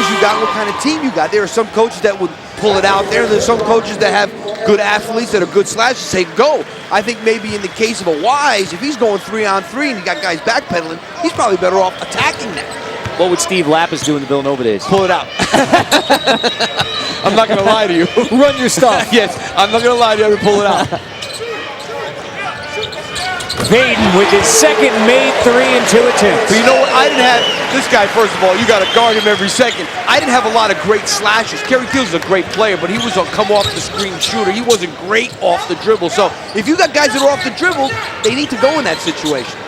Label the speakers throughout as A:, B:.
A: players you got and what kind of team you got. There are some coaches that would pull it out there, and there's some coaches that have good athletes that are good slashers, say go. I think maybe in the case of a Wise, if he's going 3-on-3 and you got guys backpedaling, he's probably better off attacking that.
B: What would Steve Lapis do in the Villanova days?
A: Pull it out. I'm not going to lie to you.
B: Run your stuff.
A: Yes, I'm not going to lie to you. I'm going to pull it out.
B: Vaden with his second made three in 2 attempts.
A: But you know what? I didn't have this guy, first of all, you got to guard him every second. I didn't have a lot of great slashes. Kerry Fields is a great player, but he was a come-off-the-screen shooter. He wasn't great off the dribble. So if you got guys that are off the dribble, they need to go in that situation.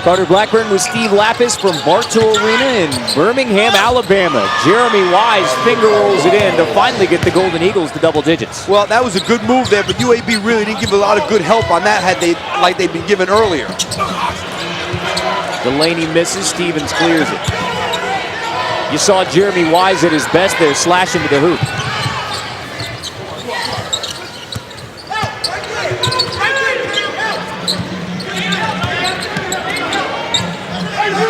B: Carter Blackburn with Steve Lapis from Bartow Arena in Birmingham, Alabama. Jeremy Wise finger rolls it in to finally get the Golden Eagles to double digits.
A: Well, that was a good move there, but UAB really didn't give a lot of good help on that like they'd been given earlier.
B: Delaney misses, Stevens clears it. You saw Jeremy Wise at his best there, slashing to the hoop.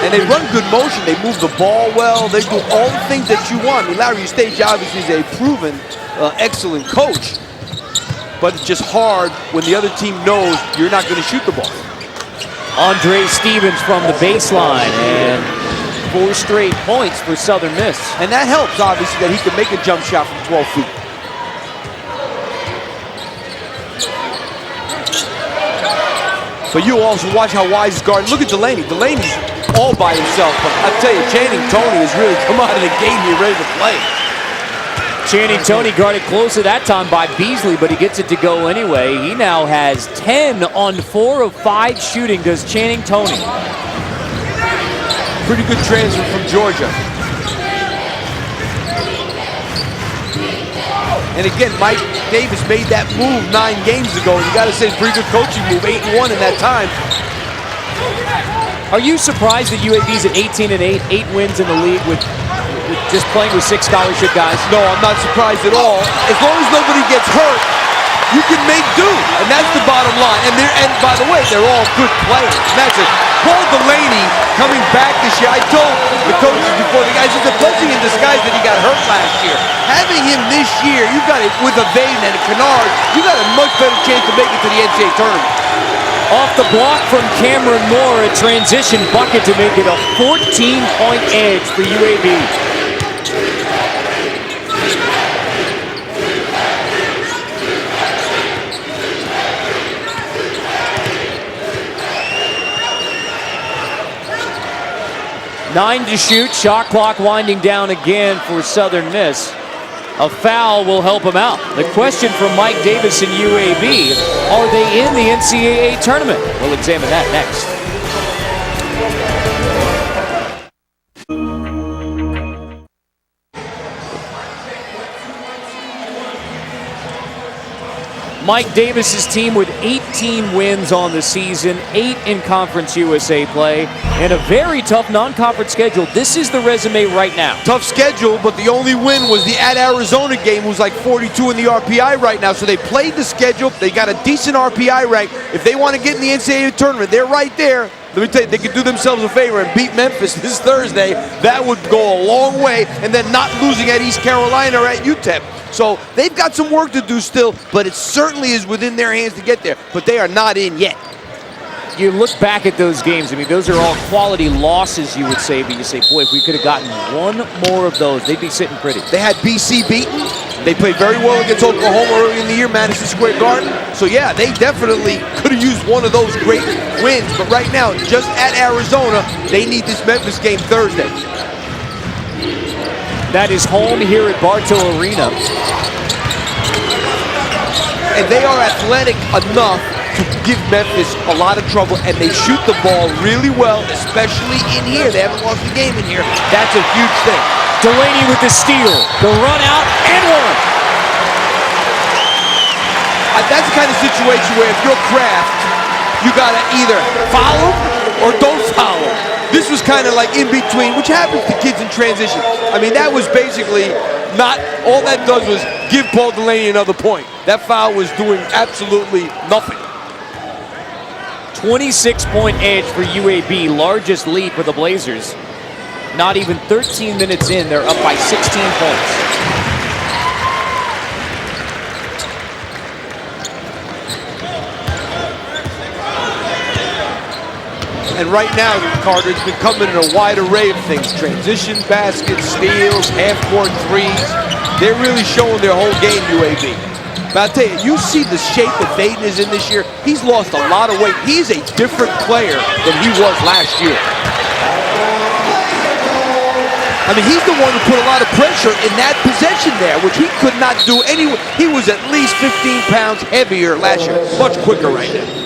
A: And they run good motion. They move the ball well. They do all the things that you want. I mean, Larry Eustace obviously is a proven, excellent coach. But it's just hard when the other team knows you're not going to shoot the ball.
B: Andre Stevens from the baseline. And 4 straight points for Southern Miss.
A: And that helps, obviously, that he can make a jump shot from 12 feet. But you also watch how Wise is guarding. Look at Delaney. Delaney's all by himself. But I tell you, Channing Tony has really come out of the game here ready to play.
B: Channing Tony guarded close at that time by Beasley, but he gets it to go anyway. He now has 10 on 4 of 5 shooting, does Channing Tony.
A: Pretty good transfer from Georgia. And again, Mike Davis made that move 9 games ago. You got to say, it's a pretty good coaching move, 8-1 in that time.
B: Are you surprised that UAB's at 18-8, 8 wins in the league with just playing with 6 scholarship guys?
A: No, I'm not surprised at all. As long as nobody gets hurt, you can make do, and that's the bottom line. And by the way, they're all good players. And that's it. Paul Delaney coming back this year. I told the coaches before, the guys, it's a blessing in disguise that he got hurt last year. Having him this year, you got it with a Vaden and a Kennard, you got a much better chance to make it to the NCAA tournament.
B: Off the block from Cameron Moore, a transition bucket to make it a 14-point edge for UAB. Nine to shoot, shot clock winding down again for Southern Miss. A foul will help him out. The question from Mike Davis and UAB, are they in the NCAA tournament? We'll examine that next. Mike Davis's team with 18 wins on the season, 8 in Conference USA play, and a very tough non-conference schedule. This is the resume right now.
A: Tough schedule, but the only win was the at Arizona game, who's like 42 in the RPI right now. So they played the schedule. They got a decent RPI rank. If they want to get in the NCAA tournament, they're right there. Let me tell you, they could do themselves a favor and beat Memphis this Thursday. That would go a long way, and then not losing at East Carolina or at UTEP. So they've got some work to do still, but it certainly is within their hands to get there. But they are not in yet.
B: You look back at those games, I mean, those are all quality losses, you would say, but you say, boy, if we could have gotten one more of those, they'd be sitting pretty.
A: They had BC beaten. They played very well against Oklahoma early in the year, Madison Square Garden. So yeah, they definitely could have used one of those great wins. But right now, just at Arizona, they need this Memphis game Thursday.
B: That is home here at Bartow Arena.
A: And they are athletic enough to give Memphis a lot of trouble, and they shoot the ball really well, especially in here. They haven't lost a game in here. That's a huge thing.
B: Delaney with the steal, the run out, and one.
A: That's the kind of situation where if you're Kraft, you gotta either foul him or don't foul him. This was kind of like in between, which happens to kids in transition. I mean, that was basically not, all that does was give Paul Delaney another point. That foul was doing absolutely nothing. 26-point edge for UAB, largest lead for the Blazers.
B: Not even 13 minutes in, they're up by 16 points.
A: And right now, Carter, it's been coming in a wide array of things. Transition baskets, steals, half-court threes. They're really showing their whole game, UAB. But I'll tell you, you see the shape that Vaden is in this year. He's lost a lot of weight. He's a different player than he was last year. I mean, he's the one who put a lot of pressure in that possession there, which he could not do anyway. He was at least 15 pounds heavier last year. Much quicker right now.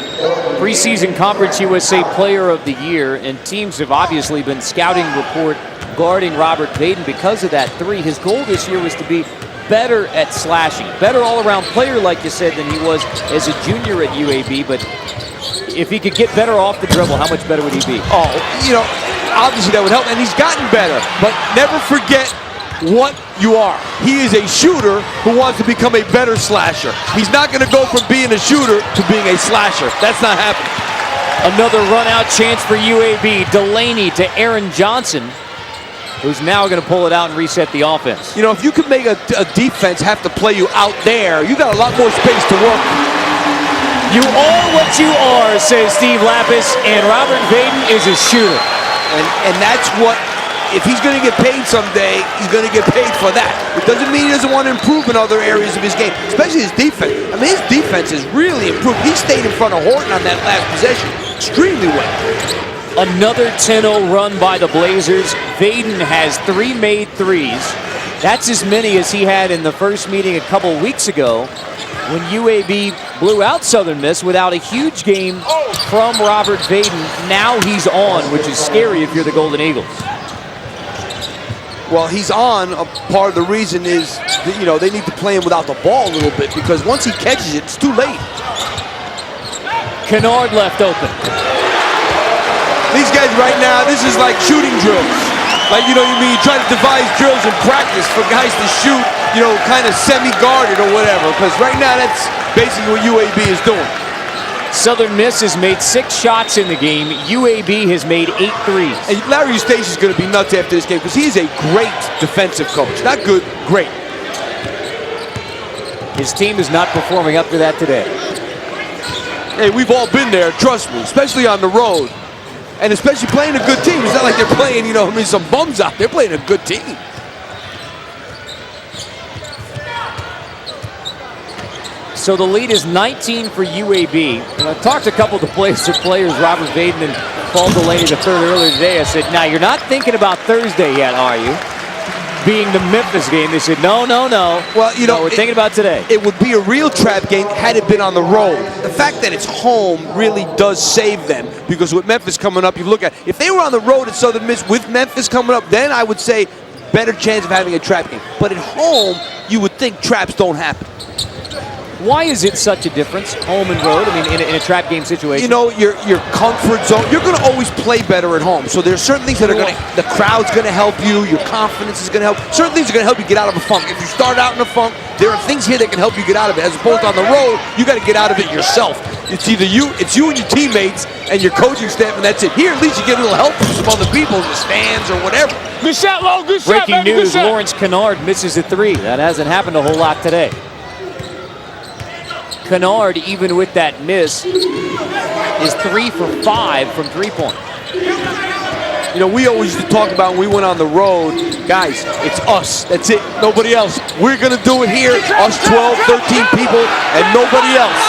B: Preseason Conference USA Player of the Year, and teams have obviously been scouting report guarding Robert Vaden because of that three. His goal this year was to be better at slashing, better all-around player, like you said, than he was as a junior at UAB. But if he could get better off the dribble, how much better would he be?
A: Oh, you know, obviously that would help, and he's gotten better. But never forget what you are. He is a shooter who wants to become a better slasher. He's not going to go from being a shooter to being a slasher. That's not happening.
B: Another run-out chance for UAB. Delaney to Aaron Johnson, who's now going to pull it out and reset the offense.
A: You know, if you could make a defense have to play you out there, you got a lot more space to work with.
B: You are what you are, says Steve Lapis, and Robert Vaden is a shooter.
A: And that's what, if he's going to get paid someday, he's going to get paid for that. It doesn't mean he doesn't want to improve in other areas of his game, especially his defense. I mean, his defense has really improved. He stayed in front of Horton on that last possession extremely well.
B: Another 10-0 run by the Blazers. Vaden has 3 made threes. That's as many as he had in the first meeting a couple weeks ago when UAB blew out Southern Miss without a huge game from Robert Vaden. Now he's on, which is scary if you're the Golden Eagles.
A: Well, he's on. A part of the reason is, you know, they need to play him without the ball a little bit, because once he catches it, it's too late.
B: Kennard left open.
A: These guys right now, this is like shooting drills. Like, you know, you try to devise drills in practice for guys to shoot, you know, kind of semi-guarded or whatever, because right now that's basically what UAB is doing.
B: Southern Miss has made 6 shots in the game. UAB has made 8 threes.
A: And Larry Eustace is going to be nuts after this game, because he is a great defensive coach. Not good, great.
B: His team is not performing up to that today.
A: Hey, we've all been there, trust me, especially on the road. And especially playing a good team. It's not like they're playing, you know, I mean, some bums out. They're playing a good team.
B: So the lead is 19 for UAB. And I talked to a couple of the players, Robert Vaden and Paul Delaney III earlier today. I said, now you're not thinking about Thursday yet, are you? Being the Memphis game. They said, no.
A: Well, you know,
B: we're thinking about today.
A: It would be a real trap game had it been on the road. The fact that it's home really does save them, because with Memphis coming up, you look at, if they were on the road at Southern Miss with Memphis coming up, then I would say better chance of having a trap game. But at home, you would think traps don't happen.
B: Why is it such a difference, home and road? I mean, in a trap game situation.
A: You know, your comfort zone, you're going to always play better at home. So there's certain things that are going to, the crowd's going to help you, your confidence is going to help. Certain things are going to help you get out of a funk. If you start out in a funk, there are things here that can help you get out of it. As opposed to on the road, you got to get out of it yourself. It's either you and your teammates and your coaching staff, and that's it. Here, at least you get a little help from some other people in the stands or whatever.
C: Good shot, Lo. Good shot,
B: Breaking
C: baby.
B: news, Lawrence Kennard misses a 3. That hasn't happened a whole lot today. Kennard, even with that miss, is 3 for 5 from three-point.
A: You know, we always used to talk about when we went on the road, guys, it's us. That's it. Nobody else. We're going to do it here. Us 12, 13 people, and nobody else.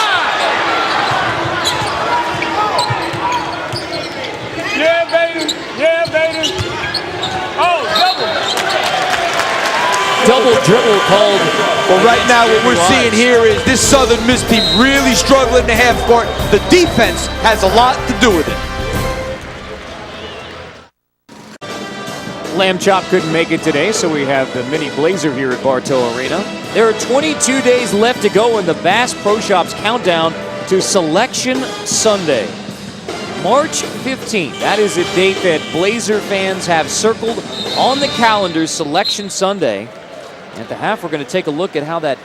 C: Yeah, baby. Yeah, baby. Oh, double.
B: Double dribble called.
A: Well, right now what we're seeing here is this Southern Miss team really struggling in the half court. The defense has a lot to do with it.
B: Lamb Chop couldn't make it today, so we have the mini Blazer here at Bartow Arena. There are 22 days left to go in the Bass Pro Shops countdown to Selection Sunday. March 15th. That is a date that Blazer fans have circled on the calendar, Selection Sunday. At the half, we're going to take a look at how that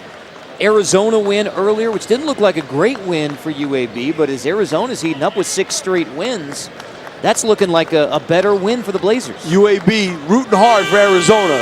B: Arizona win earlier, which didn't look like a great win for UAB, but as Arizona's heating up with 6 straight wins, That's looking like a better win for the Blazers.
A: UAB rooting hard for Arizona.